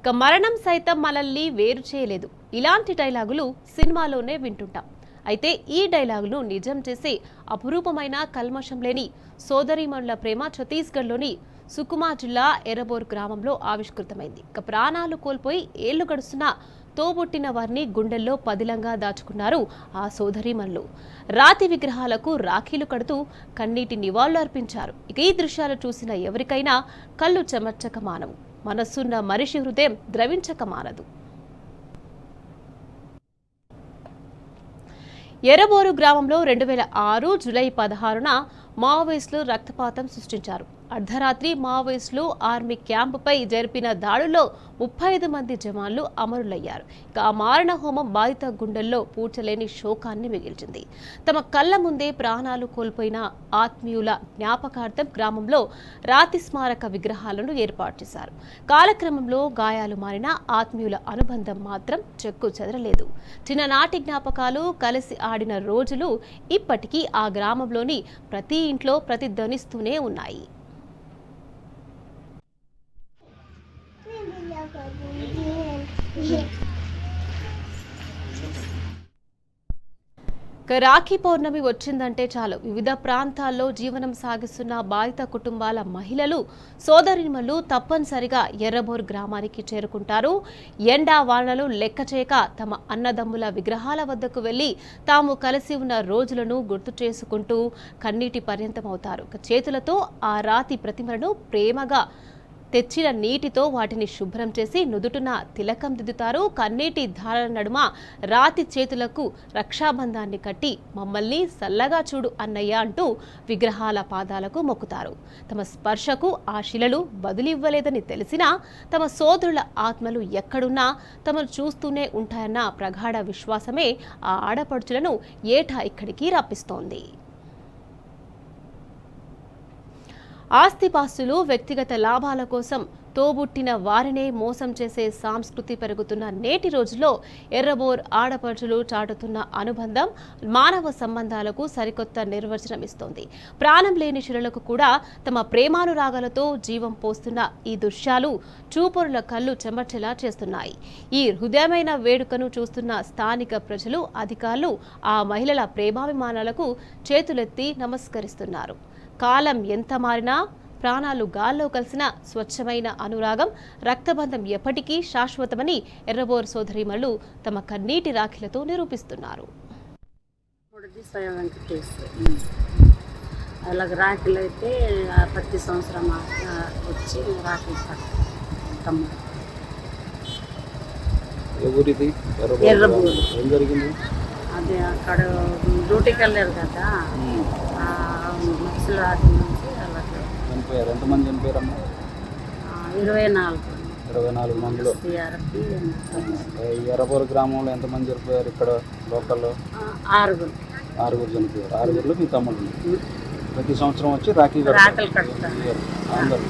ఇక మరణం సైతం మనల్ని వేరు చేయలేదు ఇలాంటి డైలాగులు సినిమాలోనే వింటుంటాం. అయితే ఈ డైలాగులు నిజం చేసే అపురూపమైన కల్మషం లేని సోదరీమణుల ప్రేమ ఛత్తీస్గఢ్లోని సుకుమా జిల్లా ఎర్రబోర్ గ్రామంలో ఆవిష్కృతమైంది. ఇక ప్రాణాలు కోల్పోయి ఏళ్లు గడుస్తున్న తోబుట్టిన వారిని గుండెల్లో పదిలంగా దాచుకున్నారు ఆ సోదరీమణులు. రాతి విగ్రహాలకు రాఖీలు కడుతూ కన్నీటి నివాళులు అర్పించారు. ఇక ఈ దృశ్యాలు చూసిన ఎవరికైనా కళ్ళు చెమర్చక మానవు, మనస్సున్న మనిషి హృదయం ద్రవించక మానదు. ఎర్రబోరు గ్రామంలో 2006 జూలై 16న మావోయిస్టులు రక్తపాతం సృష్టించారు. అర్ధరాత్రి మావోయిస్టులు ఆర్మీ క్యాంపుపై జరిపిన దాడుల్లో 35 మంది జవాన్లు అమరులయ్యారు. ఇక ఆ మారణ హోమం బాధిత గుండెల్లో పూడ్చలేని శోకాన్ని మిగిల్చింది. తమ కళ్ల ముందే ప్రాణాలు కోల్పోయిన ఆత్మీయుల జ్ఞాపకార్థం గ్రామంలో రాతి స్మారక విగ్రహాలను ఏర్పాటు చేశారు. కాలక్రమంలో గాయాలు మారిన ఆత్మీయుల అనుబంధం మాత్రం చెక్కు చెదరలేదు. చిన్ననాటి జ్ఞాపకాలు, కలిసి ఆడిన రోజులు ఇప్పటికీ ఆ గ్రామంలోని ప్రతి ఇంట్లో ప్రతిధ్వనిస్తూనే ఉన్నాయి. రాఖీ పౌర్ణమి వచ్చిందంటే చాలు వివిధ ప్రాంతాల్లో జీవనం సాగిస్తున్న బాధిత కుటుంబాల మహిళలు, సోదరిమణులు తప్పనిసరిగా ఎర్రబోర్ గ్రామానికి చేరుకుంటారు. ఎండా వానలు లెక్క చేయక తమ అన్నదమ్ముల విగ్రహాల వద్దకు వెళ్లి తాము కలిసి ఉన్న రోజులను గుర్తు చేసుకుంటూ కన్నీటి పర్యంతమవుతారు. చేతులతో ఆ రాతి ప్రతిమలను ప్రేమగా తెచ్చిన నీటితో వాటిని శుభ్రం చేసి నుదుటున తిలకం దిద్దుతారు. కన్నీటి ధారల నడుమ రాతి చేతులకు రక్షాబంధాన్ని కట్టి మమ్మల్ని సల్లగా చూడు అన్నయ్య అంటూ విగ్రహాల పాదాలకు మొక్కుతారు. తమ స్పర్శకు ఆ శిలలు బదులివ్వలేదని తెలిసినా తమ సోదరుల ఆత్మలు ఎక్కడున్నా తమను చూస్తూనే ఉంటాయన్న ప్రగాఢ విశ్వాసమే ఆ ఆడపడుచులను ఏటా ఇక్కడికి రప్పిస్తోంది. ఆస్తిపాస్తులు, వ్యక్తిగత లాభాల కోసం తోబుట్టిన వారినే మోసం చేసే సంస్కృతి పెరుగుతున్న నేటి రోజుల్లో ఎర్రబోర్ ఆడపడుచులు చాటుతున్న అనుబంధం మానవ సంబంధాలకు సరికొత్త నిర్వచనం ఇస్తోంది. ప్రాణం లేని శిలలకు కూడా తమ ప్రేమానురాగాలతో జీవం పోస్తున్న ఈ దృశ్యాలు చూపరుల కళ్ళు చెమర్చేలా చేస్తున్నాయి. ఈ హృదయమైన వేడుకను చూస్తున్న స్థానిక ప్రజలు, అధికారులు ఆ మహిళల ప్రేమాభిమానాలకు చేతులెత్తి నమస్కరిస్తున్నారు. కాలం ఎంత మారినా ప్రాణాలు గాల్లో కలిసిన స్వచ్ఛమైన అనురాగం, రక్తబంధం ఎప్పటికీ శాశ్వతమని ఎర్రబోర్ సోదరీమణులు తమ కన్నీటి రాఖీలతో నిరూపిస్తున్నారు. అలాగే రాఖీలు అయితే ప్రతి సంవత్సరం వచ్చి రాఖీ కడతాం. ఎర్రబోరు అది అక్కడ డ్యూటీకి వెళ్ళారు కదా, నక్సల్ నుంచి అలాగే ఎంతమంది చనిపోయారమ్మా? 24 మందిలో. ఎర్రబోరు గ్రామంలో ఎంతమంది చనిపోయారు? ఇక్కడ లోకల్లో 6 చనిపోయారు. 6 మీ తమ్ముళ్ళు ప్రతి సంవత్సరం వచ్చి రాఖీలు కడతారు అందరూ.